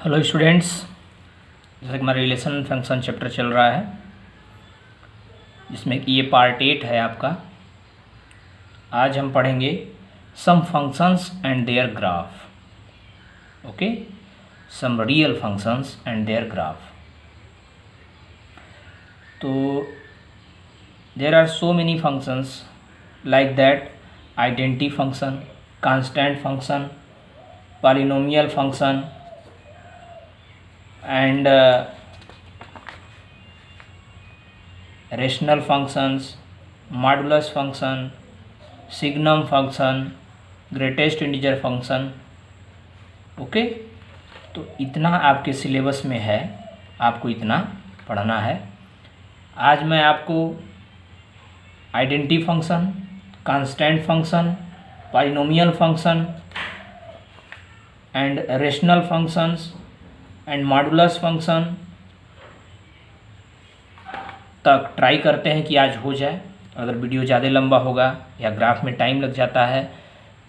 Hello students, जैसे कि हमारा रिलेशन फंक्शन चैप्टर चल रहा है जिसमें कि ये पार्ट 8 है आपका। आज हम पढ़ेंगे some functions and their graph. Okay, some real functions and their graph. तो there are so many functions like that identity function, constant function, polynomial function and rational functions, modulus function, signum function, greatest integer function। Okay, तो इतना आपके syllabus में है, आपको इतना पढ़ना है। आज मैं आपको identity function, constant function, polynomial function and rational functions and modulus function तक ट्राई करते हैं कि आज हो जाए। अगर वीडियो ज़्यादा लंबा होगा या ग्राफ में टाइम लग जाता है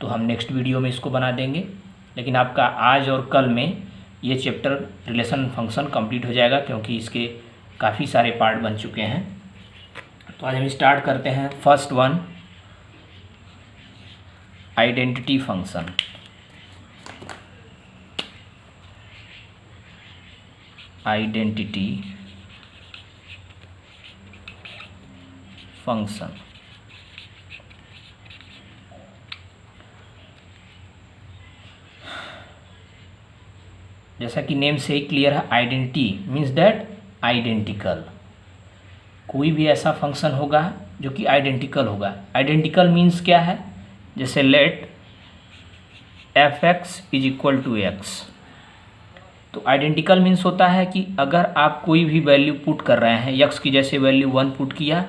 तो हम नेक्स्ट वीडियो में इसको बना देंगे, लेकिन आपका आज और कल में ये चैप्टर रिलेशन फंक्शन कंप्लीट हो जाएगा क्योंकि इसके काफ़ी सारे पार्ट बन चुके हैं। तो आज हम स्टार्ट करते हैं। First one, identity function. Identity function जैसा कि नेम से ही क्लियर है, आइडेंटिटी मीन्स दैट आइडेंटिकल। कोई भी ऐसा फंक्शन होगा जो कि आइडेंटिकल होगा। आइडेंटिकल मीन्स क्या है? जैसे let f x is equal to x. तो आइडेंटिकल मीन्स होता है कि अगर आप कोई भी वैल्यू पुट कर रहे हैं, यक्स की जैसे वैल्यू 1 पुट किया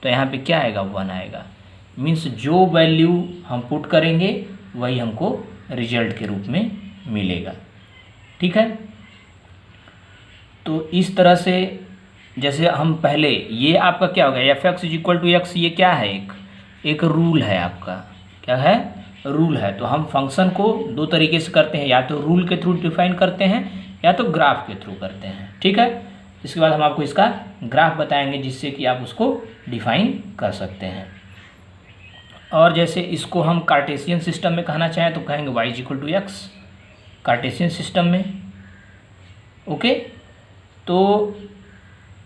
तो यहाँ पे क्या आएगा? 1 आएगा। मीन्स जो वैल्यू हम पुट करेंगे वही हमको रिजल्ट के रूप में मिलेगा। ठीक है, तो इस तरह से जैसे हम पहले, ये आपका क्या होगा? F x is equal to x. ये क्या है? एक रूल है आपका। क्या है? रूल है। तो हम फंक्शन को दो तरीके से करते हैं, या तो रूल के थ्रू डिफाइन करते हैं या तो ग्राफ के थ्रू करते हैं। ठीक है, इसके बाद हम आपको इसका ग्राफ बताएंगे जिससे कि आप उसको डिफाइन कर सकते हैं। और जैसे इसको हम कार्टेशियन सिस्टम में कहना चाहें तो कहेंगे y is equal to x, Cartesian system में। ओके, तो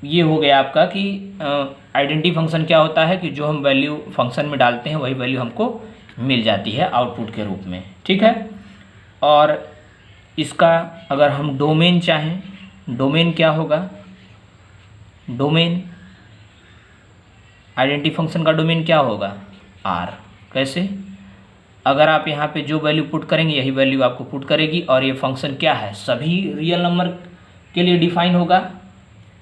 ये हो गया आपका कि आइडेंटिटी फंक्शन क्या होता है कि जो हम वैल्यू फंक्शन में डालते हैं वही वैल्यू हमको मिल जाती है आउटपुट के रूप में। ठीक है, और इसका अगर हम डोमेन चाहें, डोमेन क्या होगा? डोमेन आइडेंटिटी फंक्शन का डोमेन क्या होगा? आर। कैसे? अगर आप यहाँ पे जो वैल्यू पुट करेंगे यही वैल्यू आपको पुट करेगी। और ये फंक्शन क्या है? सभी रियल नंबर के लिए डिफाइन होगा।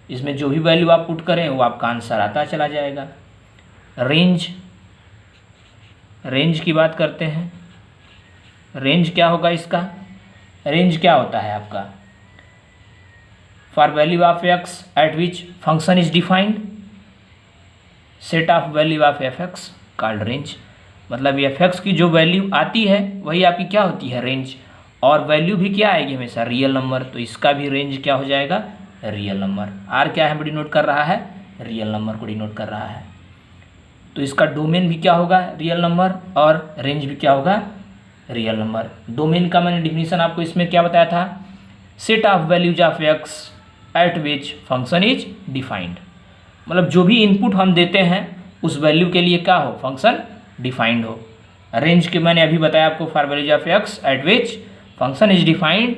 इसमें जो भी वैल्यू आप पुट करें वो आपका आंसर आता चला जाएगा। रेंज, रेंज की बात करते हैं। रेंज क्या होगा इसका? रेंज क्या होता है आपका? For value of x eight which function is defined, set of value of F x called range. मतलब एफ एक्स की जो वैल्यू आती है वही आपकी क्या होती है? रेंज। और वैल्यू भी क्या आएगी? हमेशा रियल नंबर। तो इसका भी रेंज क्या हो जाएगा? Real number. आर क्या है डिनोट कर रहा है? रियल नंबर को डिनोट कर रहा है। तो इसका डोमेन भी क्या होगा? Real number. और रेंज भी क्या होगा? Real number. डोमेन का मैंने डिफिनीशन आपको इसमें क्या बताया था? Set of values of x eight which function is defined. मतलब जो भी इनपुट हम देते हैं उस वैल्यू के लिए क्या हो? फंक्शन डिफाइंड हो। रेंज के मैंने अभी बताया आपको, for values of x eight which function is defined,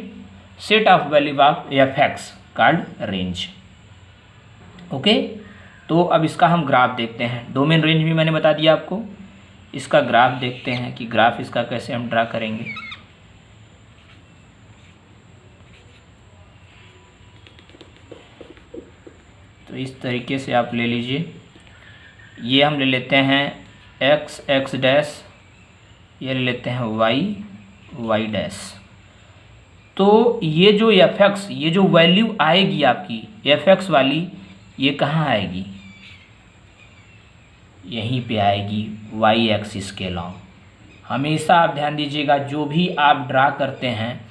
set of value of F x called range. Okay, तो अब इसका हम ग्राफ देखते हैं। डोमेन रेंज भी मैंने बता दिया आपको। इसका ग्राफ देखते हैं कि ग्राफ इसका कैसे हम ड्रा करेंगे। तो इस तरीके से आप ले लीजिए। ये हम ले लेते हैं x x डैश, ये ले लेते हैं y y डैश। तो ये जो एफ एक्स, ये जो वैल्यू आएगी आपकी एफ एक्स वाली, ये कहाँ आएगी? यहीं पे आएगी y एक्सिस के लॉन्ग। हमेशा आप ध्यान दीजिएगा, जो भी आप ड्रा करते हैं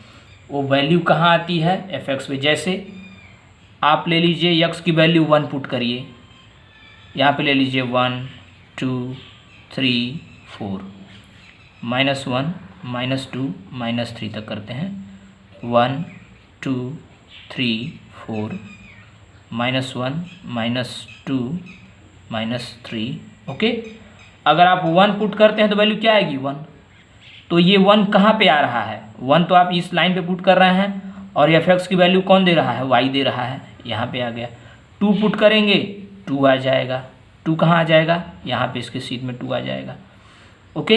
वो वैल्यू कहाँ आती है, एफ एक्स पे। जैसे आप ले लीजिए यक्स की वैल्यू 1 पुट करिए, यहाँ पे ले लीजिए 1 2 3 4, -1 -2 -3 तक करते हैं, 1 2 3 4 -1 -2 -3। ओके, अगर आप 1 पुट करते हैं तो वैल्यू क्या आएगी 1। तो ये 1 कहाँ पे आ रहा है, 1 तो आप इस लाइन पे पुट कर रहे हैं, और एफ एक्स की वैल्यू कौन दे रहा है, वाई दे रहा है, यहाँ पे आ गया। 2 पुट करेंगे 2 आ जाएगा, 2 कहाँ आ जाएगा, यहाँ पे इसके सीध में 2 आ जाएगा। ओके,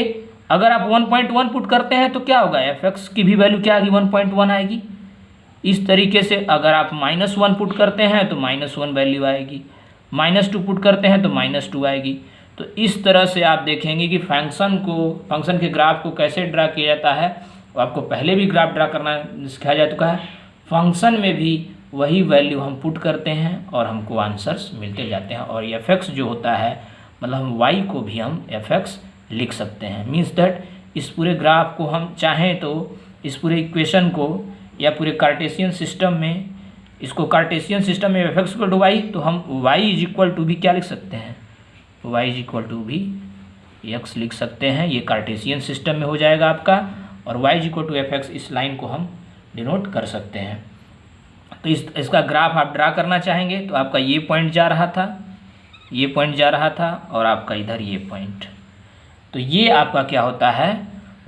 अगर आप 1.1 पुट करते हैं तो क्या होगा, एफ एक्स की भी वैल्यू क्या आएगी, 1.1 आएगी। इस तरीके से अगर आप -1 पुट करते हैं तो -1 वैल्यू आएगी, -2 पुट करते हैं तो -2 आएगी। तो इस तरह से आप देखेंगे कि फंक्शन के ग्राफ को कैसे ड्रा किया जाता है। वो आपको पहले भी ग्राफ ड्रा करना सिखाया जा चुका है। फंक्शन में भी वही वैल्यू हम पुट करते हैं और हमको आंसर्स मिलते जाते हैं। और एफ एक्स जो होता है, मतलब हम वाई को भी हम एफ एक्स लिख सकते हैं। मीन्स दैट इस पूरे ग्राफ को हम चाहें तो इस पूरे इक्वेशन को या पूरे कार्टेशियन सिस्टम में, इसको कार्टेशियन सिस्टम में f x equal to y, तो हम वाई इज इक्वल टू भी क्या लिख सकते हैं, वाई इज इक्वल टू भी एक्स लिख सकते हैं। ये कार्टेशियन सिस्टम में हो जाएगा आपका, और y is equal to f x, इस लाइन को हम डिनोट कर सकते हैं। तो इसका ग्राफ आप ड्रा करना चाहेंगे तो आपका ये पॉइंट जा रहा था, ये पॉइंट जा रहा था, और आपका इधर ये पॉइंट। तो ये आपका क्या होता है,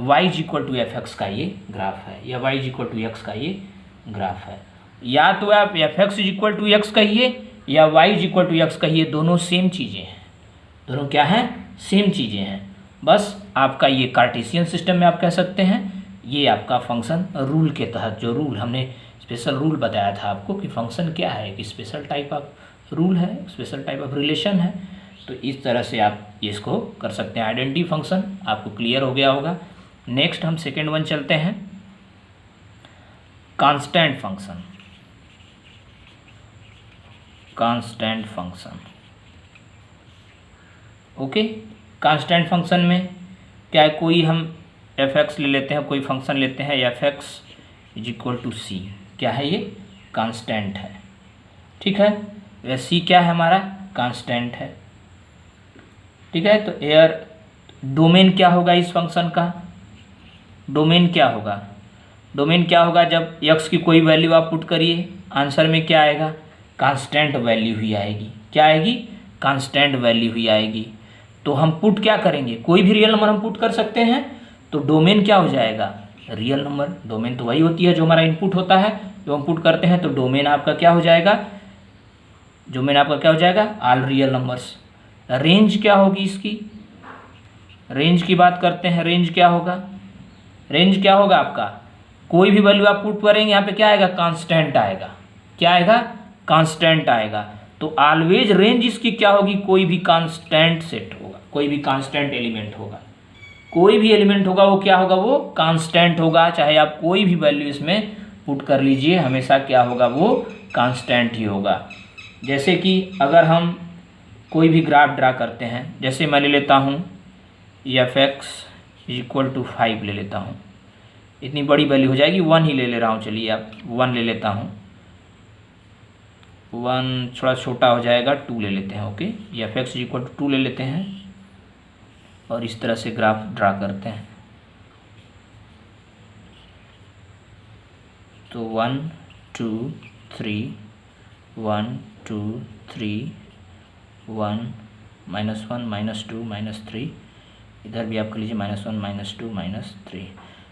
y is equal to f x का ये ग्राफ है, या y is equal to x का ये ग्राफ है। या तो आप f x is equal to x कहिए या y is equal to x कहिए, दोनों सेम चीज़ें हैं। दोनों क्या हैं, सेम चीज़ें हैं। बस आपका ये कार्टेशियन सिस्टम में आप कह सकते हैं, ये आपका फंक्शन रूल के तहत, जो रूल हमने स्पेशल रूल बताया था आपको कि फंक्शन क्या है, कि स्पेशल टाइप ऑफ रूल है, स्पेशल टाइप ऑफ रिलेशन है। तो इस तरह से आप इसको कर सकते हैं। आइडेंटिटी फंक्शन आपको क्लियर हो गया होगा। नेक्स्ट हम सेकेंड वन चलते हैं, constant function. Constant function, okay. Constant function में क्या है, कोई हम एफ एक्स ले लेते हैं, कोई फंक्शन लेते हैं, F x is equal to C. क्या है, ये कांस्टेंट है, ठीक है। वह सी क्या है, हमारा कांस्टेंट है, ठीक है। तो एयर डोमेन क्या होगा इस फंक्शन का, डोमेन क्या होगा, डोमेन क्या होगा, जब एक्स की कोई वैल्यू आप पुट करिए, आंसर में क्या आएगा, कांस्टेंट वैल्यू ही आएगी। क्या आएगी, कांस्टेंट वैल्यू ही आएगी। तो हम पुट क्या करेंगे, कोई भी रियल नंबर हम पुट कर सकते हैं, तो डोमेन क्या हो जाएगा, रियल नंबर। डोमेन तो वही होती है जो हमारा इनपुट होता है, जो हम पुट करते हैं। तो डोमेन आपका क्या हो जाएगा, डोमेन आपका क्या हो जाएगा, ऑल रियल नंबर्स। रेंज क्या होगी इसकी, रेंज की बात करते हैं। रेंज क्या होगा, रेंज क्या होगा आपका, कोई भी वैल्यू आप पुट करेंगे, यहाँ पे क्या आएगा, कांस्टेंट आएगा। क्या आएगा, कांस्टेंट आएगा। तो ऑलवेज रेंज इसकी क्या होगी, कोई भी कांस्टेंट सेट होगा, कोई भी कांस्टेंट एलिमेंट होगा, कोई भी एलिमेंट होगा वो क्या होगा, वो कांस्टेंट होगा। चाहे आप कोई भी वैल्यू इसमें पुट कर लीजिए, हमेशा क्या होगा, वो कांस्टेंट ही होगा। जैसे कि अगर हम कोई भी ग्राफ ड्रा करते हैं, जैसे मैं ले लेता हूँ एफ एक्स इक्वल टू 5 ले लेता हूँ, इतनी बड़ी वैल्यू हो जाएगी, 1 ही ले रहा हूँ, चलिए आप 1 ले लेता हूँ, 1 थोड़ा छोटा हो जाएगा, 2 ले लेते हैं, okay. F x equal to 2 ले लेते हैं और इस तरह से ग्राफ ड्रा करते हैं। तो 1 2 3 1 2 3 1 -1 -2 -3, इधर भी आप कर लीजिए -1 -2 -3।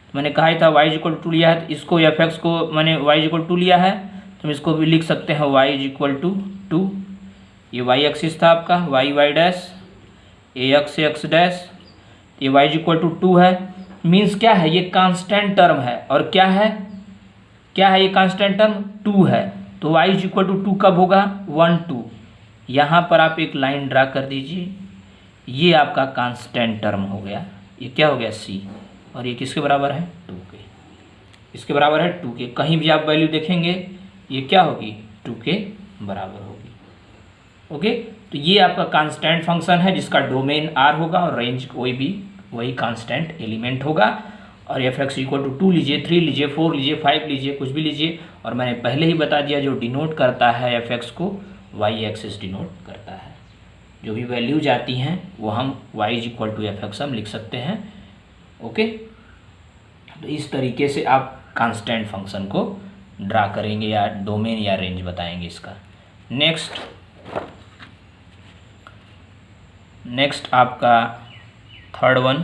तो मैंने कहा ही था y इक्वल टू लिया है, तो इसको एफ एक्स को मैंने y इक्वल टू लिया है, तो हम इसको भी लिख सकते हैं y इक्वल टू 2। ये y एक्सिस था आपका, y डैश, ए एक्स डैश, ये y इक्वल टू 2 है। मीन्स क्या है, ये कांस्टेंट टर्म है, और क्या है, क्या है ये कांस्टेंट टर्म, 2 है। तो y इक्वल टू 2 कब होगा, 1 2। यहाँ पर आप एक लाइन ड्रा कर दीजिए, ये आपका कांस्टेंट टर्म हो गया। ये क्या हो गया, c, और ये किसके बराबर है, 2 के, इसके बराबर है 2 के। कहीं भी आप वैल्यू देखेंगे ये क्या होगी, 2 के बराबर होगी, ओके। तो ये आपका कांस्टेंट फंक्शन है जिसका डोमेन r होगा और रेंज कोई भी वही कांस्टेंट एलिमेंट होगा। और एफ एक्स इक्वल टू 2 लीजिए, 3 लीजिए, 4 लीजिए, 5 लीजिए, कुछ भी लीजिए। और मैंने पहले ही बता दिया जो डिनोट करता है एफ एक्स को, वाई एक्सिस डिनोट करता है। जो भी वैल्यूज आती हैं वो हम y is equal to f x हम लिख सकते हैं। ओके, तो इस तरीके से आप कांस्टेंट फंक्शन को ड्रा करेंगे या डोमेन या रेंज बताएंगे इसका। नेक्स्ट आपका थर्ड वन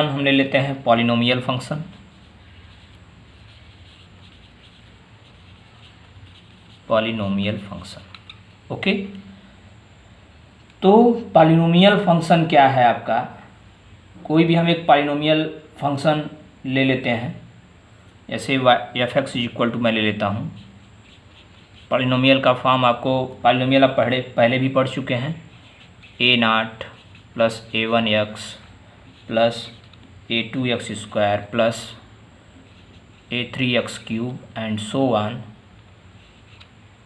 हम ले लेते हैं पॉलिनोमियल फंक्शन। ओके, तो पॉलिनोमियल फंक्शन क्या है आपका? कोई भी हम एक पॉलिनोमियल फंक्शन ले लेते हैं, जैसे f x is equal to मैं ले लेता हूँ। पॉलिनोमियल का फॉर्म आपको पॉलिनोमियल आप पहले भी पढ़ चुके हैं, a0 plus a1x plus a2x square plus a3x cube and so on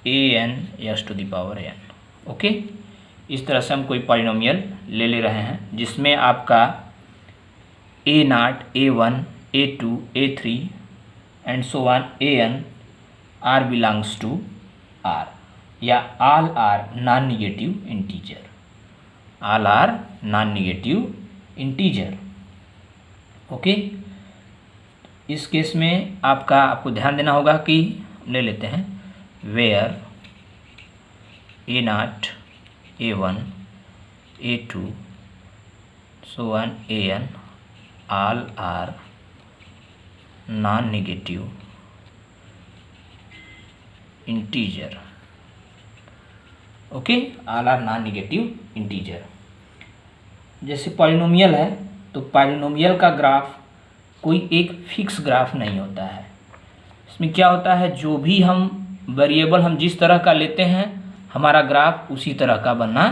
an x to the power n। Okay, इस तरह से हम कोई पॉलिनोमियल ले रहे हैं जिसमें आपका a0, a1, a2, a3 and so on an r belongs to r, या all are non negative integer, all are non negative integer. Okay, इस केस में आपको ध्यान देना होगा कि ले लेते हैं where a0, a1, a2 so on an all are non negative integer. Okay, all are non negative integer. जैसे पॉलिनोमियल है तो पॉलिनोमियल का ग्राफ कोई एक फिक्स ग्राफ नहीं होता है। इसमें क्या होता है, जो भी हम वेरिएबल हम जिस तरह का लेते हैं हमारा ग्राफ उसी तरह का बनना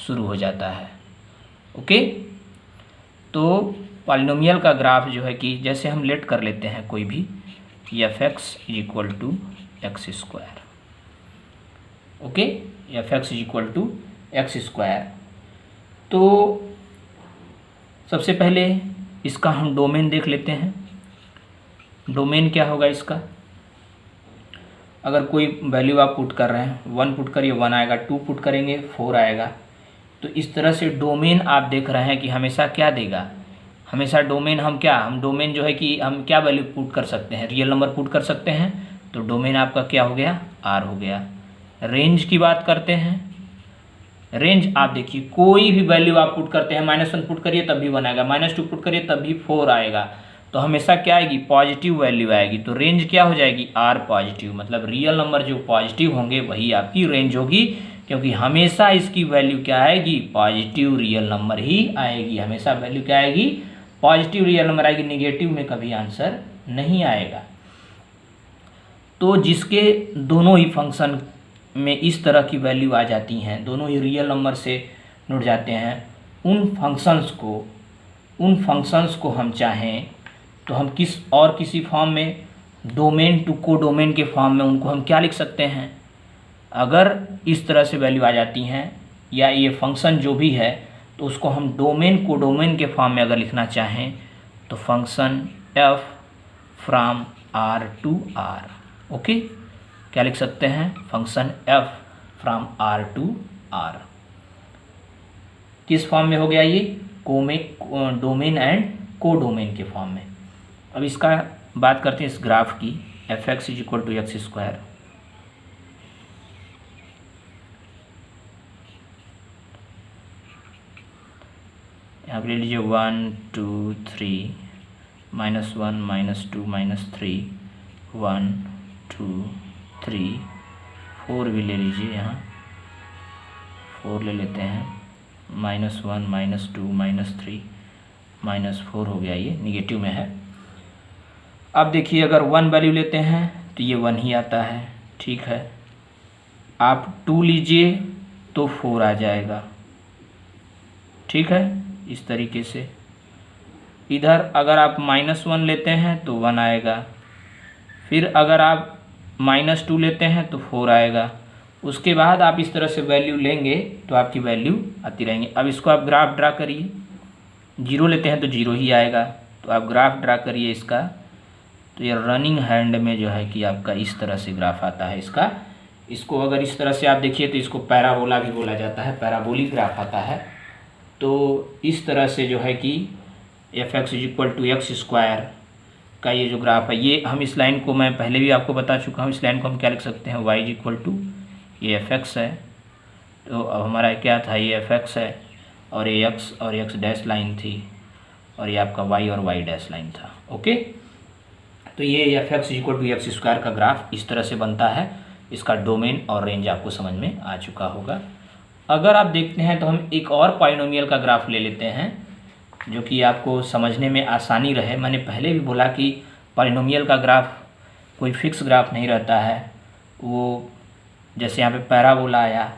शुरू हो जाता है। ओके, तो पॉलिनोमियल का ग्राफ जो है कि जैसे हम लेट कर लेते हैं कोई भी f x is equal to x square. Okay, f x is equal to x square. तो सबसे पहले इसका हम डोमेन देख लेते हैं। डोमेन क्या होगा इसका? अगर कोई वैल्यू आप पुट कर रहे हैं, 1 पुट करिए 1 आएगा, 2 पुट करेंगे 4 आएगा। तो इस तरह से डोमेन आप देख रहे हैं कि हमेशा क्या देगा, हमेशा डोमेन हम डोमेन जो है कि हम क्या वैल्यू पुट कर सकते हैं, रियल नंबर पुट कर सकते हैं। तो डोमेन आपका क्या हो गया, आर हो गया। रेंज की बात करते हैं, रेंज आप देखिए कोई भी वैल्यू आप पुट करते हैं, -1 पुट करिए तब भी 1 आएगा, -2 पुट करिए तब भी 4 आएगा। तो हमेशा क्या आएगी, पॉजिटिव वैल्यू आएगी। तो रेंज क्या हो जाएगी, आर पॉजिटिव, मतलब रियल नंबर जो पॉजिटिव होंगे वही आपकी रेंज होगी, क्योंकि हमेशा इसकी वैल्यू क्या आएगी, पॉजिटिव रियल नंबर ही आएगी। हमेशा वैल्यू क्या आएगी, पॉजिटिव रियल नंबर आएगी, निगेटिव में कभी आंसर नहीं आएगा। तो जिसके दोनों ही फंक्शन में इस तरह की वैल्यू आ जाती हैं, दोनों ही रियल नंबर से जुड़ जाते हैं, उन फंक्शंस को हम चाहें तो हम किसी फॉर्म में, डोमेन टू कोडोमेन के फॉर्म में उनको हम क्या लिख सकते हैं। अगर इस तरह से वैल्यू आ जाती हैं या ये फंक्शन जो भी है, तो उसको हम डोमेन कोडोमेन के फॉर्म में अगर लिखना चाहें तो function f from r to r। Okay, क्या लिख सकते हैं, function f from r to r। किस फॉर्म में हो गया ये, डोमेन एंड कोडोमेन के फॉर्म में। अब इसका बात करते हैं इस ग्राफ की, f x is equal to x square. यहाँ पे ले लीजिए 1 2 3 -1 -2 -3 1 2 3 4 भी ले लीजिए, यहाँ 4 ले लेते हैं, -1 -2 -3 -4 हो गया, ये निगेटिव में है। अब देखिए अगर 1 वैल्यू लेते हैं तो ये 1 ही आता है, ठीक है। आप 2 लीजिए तो 4 आ जाएगा, ठीक है। इस तरीके से इधर अगर आप -1 लेते हैं तो 1 आएगा, फिर अगर आप -2 लेते हैं तो 4 आएगा। उसके बाद आप इस तरह से वैल्यू लेंगे तो आपकी वैल्यू आती रहेंगी। अब इसको आप ग्राफ ड्रा करिए, 0 लेते हैं तो 0 ही आएगा, तो आप ग्राफ ड्रा करिए इसका, तो ये रनिंग हैंड में जो है कि आपका इस तरह से ग्राफ आता है इसका। इसको अगर इस तरह से आप देखिए तो इसको पैराबोला भी बोला जाता है, पैराबोलिक ग्राफ आता है। तो इस तरह से जो है कि f(x = x² का ये जो ग्राफ है, ये हम इस लाइन को मैं पहले भी आपको बता चुका हूँ। इस लाइन को हम क्या लिख सकते हैं, y = ये f(x) है। तो अब हमारा क्या था, ये f(x) है और ये x और x' लाइन थी और ये आपका y और y' लाइन था। ओके, तो ये f(x = x² का ग्राफ इस तरह से बनता है। इसका डोमेन और रेंज आपको समझ में आ चुका होगा। अगर आप देखते हैं तो हम एक और पॉलिनोमियल का ग्राफ ले लेते हैं जो कि आपको समझने में आसानी रहे। मैंने पहले भी बोला कि पॉलिनोमियल का ग्राफ कोई फिक्स ग्राफ नहीं रहता है, वो जैसे यहाँ पे पैराबोला आया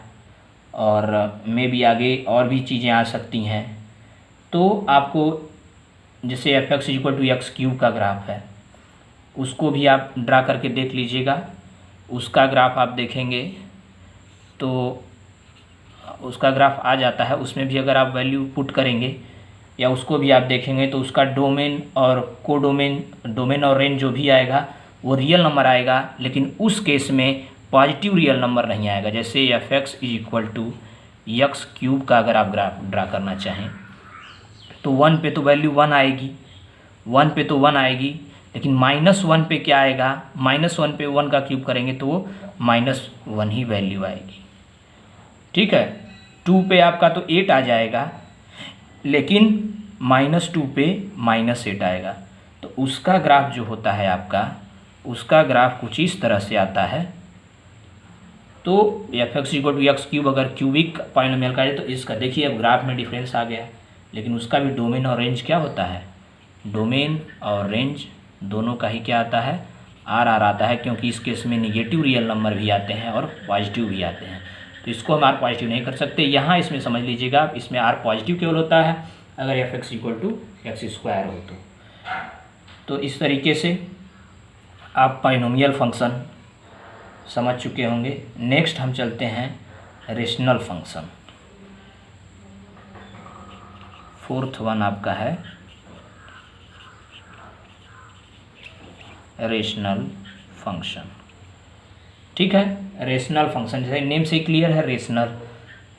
और मे भी आगे और भी चीज़ें आ सकती हैं। तो आपको जैसे f(x = x³ का ग्राफ है, उसको भी आप ड्रा करके देख लीजिएगा। उसका ग्राफ आप देखेंगे तो उसका ग्राफ आ जाता है, उसमें भी अगर आप वैल्यू पुट करेंगे या उसको भी आप देखेंगे तो उसका डोमेन और डोमेन और रेंज जो भी आएगा वो रियल नंबर आएगा, लेकिन उस केस में पॉजिटिव रियल नंबर नहीं आएगा। जैसे f(x = x³ का अगर आप ग्राफ ड्रा करना चाहें तो 1 पे तो वैल्यू 1 आएगी, 1 पे तो 1 आएगी, लेकिन -1 पे क्या आएगा, -1 पे 1 का क्यूब करेंगे तो वो -1 ही वैल्यू आएगी। ठीक है, 2 पे आपका तो 8 आ जाएगा, लेकिन -2 पे -8 आएगा। तो उसका ग्राफ जो होता है आपका, उसका ग्राफ कुछ इस तरह से आता है। तो f(x = x³ अगर क्यूबिक पॉलिनोमियल का है तो इसका देखिए अब ग्राफ में डिफरेंस आ गया, लेकिन उसका भी डोमेन और रेंज क्या होता है, डोमेन और रेंज दोनों का ही क्या आता है, आर आता है, क्योंकि इस केस में निगेटिव रियल नंबर भी आते हैं और पॉजिटिव भी आते हैं। तो इसको हम आर पॉजिटिव नहीं कर सकते। यहाँ इसमें समझ लीजिएगा, इसमें आर पॉजिटिव केवल होता है अगर f(x = x² हो तो इस तरीके से आप पॉलिनोमियल फंक्शन समझ चुके होंगे। नेक्स्ट हम चलते हैं रेशनल फंक्शन। 4th वन आपका है रेशनल फंक्शन। ठीक है, रेशनल फंक्शन जैसे नेम से क्लियर है,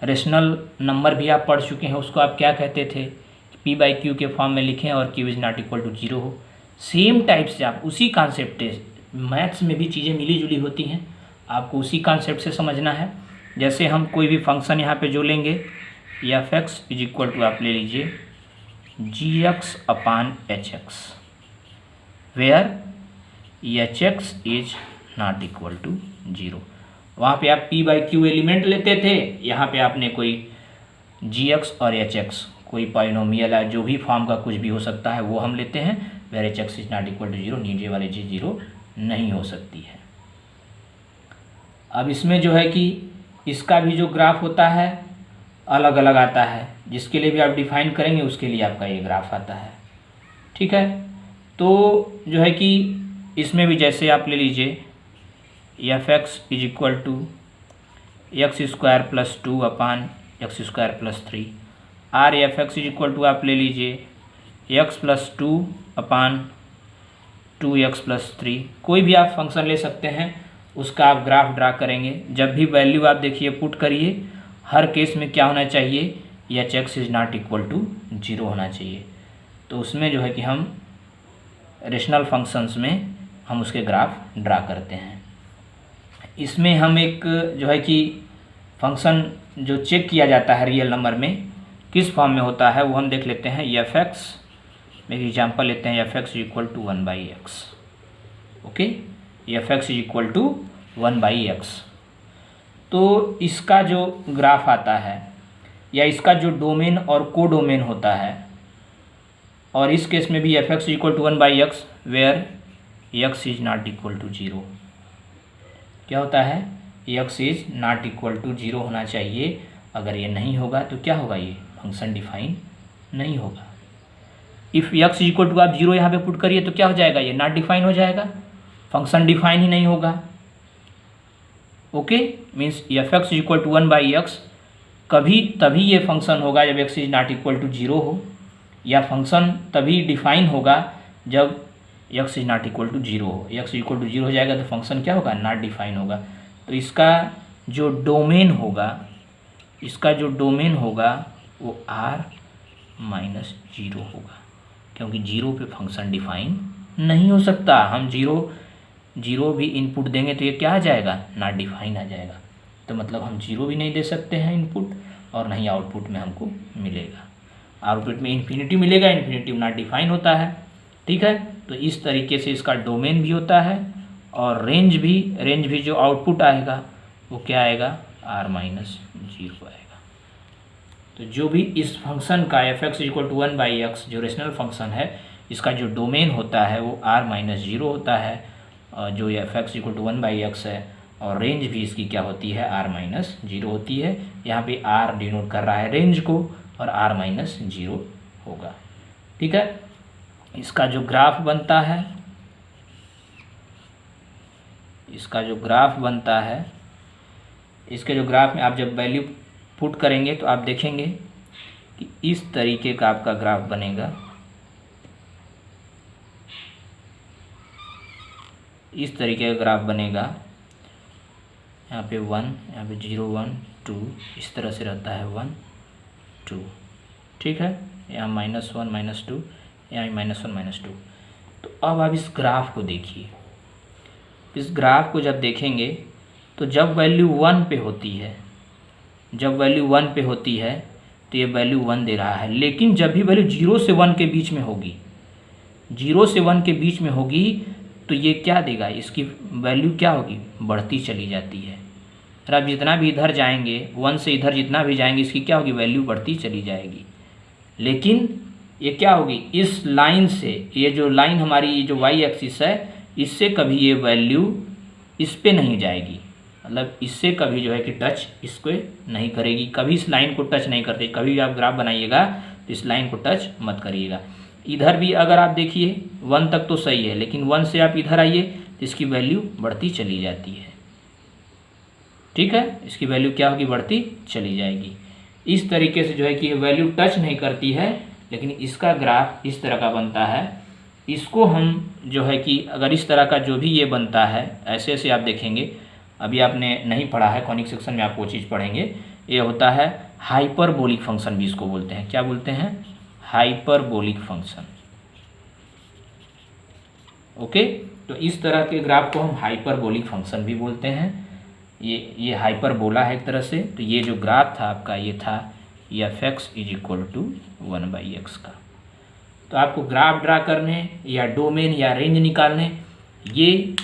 रेशनल नंबर भी आप पढ़ चुके हैं। उसको आप क्या कहते थे, p/q के फॉर्म में लिखें और q ≠ 0 हो। सेम टाइप से आप उसी कॉन्सेप्ट, मैथ्स में भी चीज़ें मिली जुली होती हैं, आपको उसी कॉन्सेप्ट से समझना है। जैसे हम कोई भी फंक्शन यहाँ पे जो लेंगे, f(x = आप ले लीजिए gx/hx वेयर hx = 0। वहाँ पे आप p/q एलिमेंट लेते थे, यहाँ पे आपने कोई gx और hx कोई पॉलिनोमियल है, जो भी फॉर्म का कुछ भी हो सकता है वो हम लेते हैं। वेयर hx = 0, नीचे वाले चीज़ 0 नहीं हो सकती है। अब इसमें जो है कि इसका भी जो ग्राफ होता है अलग अलग आता है, जिसके लिए भी आप डिफाइन करेंगे उसके लिए आपका ये ग्राफ आता है। ठीक है, तो जो है कि इसमें भी जैसे आप ले लीजिए f(x = x² + 2/x² + 3, और f(x = आप ले लीजिए x + 2/2x + 3। कोई भी आप फंक्शन ले सकते हैं, उसका आप ग्राफ ड्रा करेंगे। जब भी वैल्यू आप देखिए पुट करिए, हर केस में क्या होना चाहिए, hx = 0 होना चाहिए। तो उसमें जो है कि हम रेशनल फंक्शंस में हम उसके ग्राफ ड्रा करते हैं। इसमें हम एक जो है कि फंक्शन जो चेक किया जाता है रियल नंबर में किस फॉर्म में होता है वो हम देख लेते हैं। f(x) में एग्जांपल लेते हैं, f(x = 1/x। Okay, f(x = 1/x। तो इसका जो ग्राफ आता है या इसका जो डोमेन और कोडोमेन होता है, और इस केस में भी f(x = 1/x वेयर x = 0। क्या होता है, x = 0 होना चाहिए। अगर ये नहीं होगा तो क्या होगा, ये फंक्शन डिफाइन नहीं होगा। इफ़ x = आप 0 यहाँ पे पुट करिए तो क्या हो जाएगा, ये नॉट डिफाइन हो जाएगा, फंक्शन डिफाइन ही नहीं होगा। ओके, मीन्स f(x = 1/x कभी तभी ये फंक्शन होगा जब x = 0 हो, या फंक्शन तभी डिफाइन होगा जब x is not equal to 0 हो। x इक्वल टू 0 हो जाएगा तो फंक्शन क्या होगा, नॉट डिफाइन होगा। तो इसका जो डोमेन होगा, वो r-0 होगा, क्योंकि 0 पे फंक्शन डिफाइन नहीं हो सकता। हम 0 भी इनपुट देंगे तो ये क्या आ जाएगा, नॉट डिफाइन आ जाएगा। तो मतलब हम 0 भी नहीं दे सकते हैं इनपुट, और नहीं आउटपुट में हमको मिलेगा। आउटपुट में इन्फिनिटी मिलेगा, इन्फिनिटी नॉट डिफाइन होता है, ठीक है। तो इस तरीके से इसका डोमेन भी होता है, और रेंज भी जो आउटपुट आएगा वो क्या आएगा, r-0 आएगा। तो जो भी इस फंक्शन का f(x = 1/x) जो रेशनल फंक्शन है, इसका जो डोमेन होता है वो r-0 होता है, जो f(x = 1/x) है, और रेंज भी इसकी क्या होती है, r-0 होती है। यहाँ पे r डिनोट कर रहा है रेंज को, और r-0 होगा, ठीक है। इसका जो ग्राफ बनता है, इसके जो ग्राफ में आप जब वैल्यू पुट करेंगे तो आप देखेंगे कि इस तरीके का आपका ग्राफ बनेगा। इस तरीके का ग्राफ बनेगा, यहाँ पे 1, यहाँ पे 0 1 2, इस तरह से रहता है 1 2, ठीक है। यहाँ -1 -2, यहाँ -1 -2। तो अब आप इस ग्राफ को देखिए। इस ग्राफ को जब देखेंगे तो जब वैल्यू 1 पे होती है, तो ये वैल्यू 1 दे रहा है। लेकिन जब भी वैल्यू 0 से 1 के बीच में होगी, तो ये क्या देगा, इसकी वैल्यू क्या होगी, बढ़ती चली जाती है। और आप जितना भी इधर जाएंगे, 1 से इधर जितना भी जाएंगे, इसकी क्या होगी, वैल्यू बढ़ती चली जाएगी। लेकिन ये क्या होगी, इस लाइन से, ये जो लाइन हमारी जो y एक्सिस है, इससे कभी ये वैल्यू इस पे नहीं जाएगी। मतलब इससे कभी जो है कि टच इसको नहीं करेगी, कभी इस लाइन को टच नहीं करते। कभी भी आप ग्राफ बनाइएगा तो इस लाइन को टच मत करिएगा। इधर भी अगर आप देखिए 1 तक तो सही है, लेकिन 1 से आप इधर आइए तो इसकी वैल्यू बढ़ती चली जाती है, ठीक है। इसकी वैल्यू क्या होगी, बढ़ती चली जाएगी। इस तरीके से जो है कि वैल्यू टच नहीं करती है, लेकिन इसका ग्राफ इस तरह का बनता है। इसको हम जो है कि अगर इस तरह का जो भी ये बनता है, ऐसे ऐसे आप देखेंगे, अभी आपने नहीं पढ़ा है, कॉनिक सेक्शन में आप वो चीज़ पढ़ेंगे। ये होता है हाइपरबोलिक फंक्शन भी इसको बोलते हैं। क्या बोलते हैं, हाइपरबोलिक फंक्शन, ओके। तो इस तरह के ग्राफ को हम हाइपरबोलिक फंक्शन भी बोलते हैं। ये हाइपरबोला है एक तरह से। तो ये जो ग्राफ था आपका, ये था f(x = 1/x) का। तो आपको ग्राफ ड्रा करने या डोमेन या रेंज निकालने, ये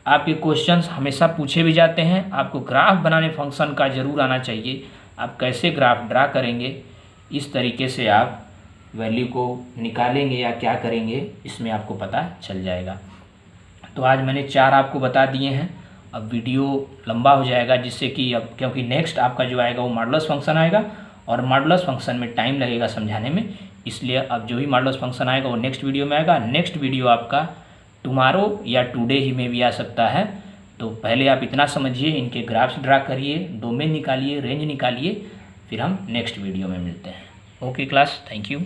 आपके क्वेश्चंस हमेशा पूछे भी जाते हैं। आपको ग्राफ बनाने फंक्शन का ज़रूर आना चाहिए। आप कैसे ग्राफ ड्रा करेंगे, इस तरीके से आप वैल्यू को निकालेंगे या क्या करेंगे, इसमें आपको पता चल जाएगा। तो आज मैंने 4 आपको बता दिए हैं। अब वीडियो लंबा हो जाएगा, जिससे कि अब क्योंकि नेक्स्ट आपका जो आएगा वो मॉडुलस फंक्शन आएगा, और मॉडुलस फंक्शन में टाइम लगेगा समझाने में, इसलिए अब जो भी मॉडुलस फंक्शन आएगा वो नेक्स्ट वीडियो में आएगा। नेक्स्ट वीडियो आपका टुमारो या टुडे ही में भी आ सकता है। तो पहले आप इतना समझिए, इनके ग्राफ्स ड्रा करिए, डोमेन निकालिए, रेंज निकालिए, फिर हम नेक्स्ट वीडियो में मिलते हैं। Okay class, thank you.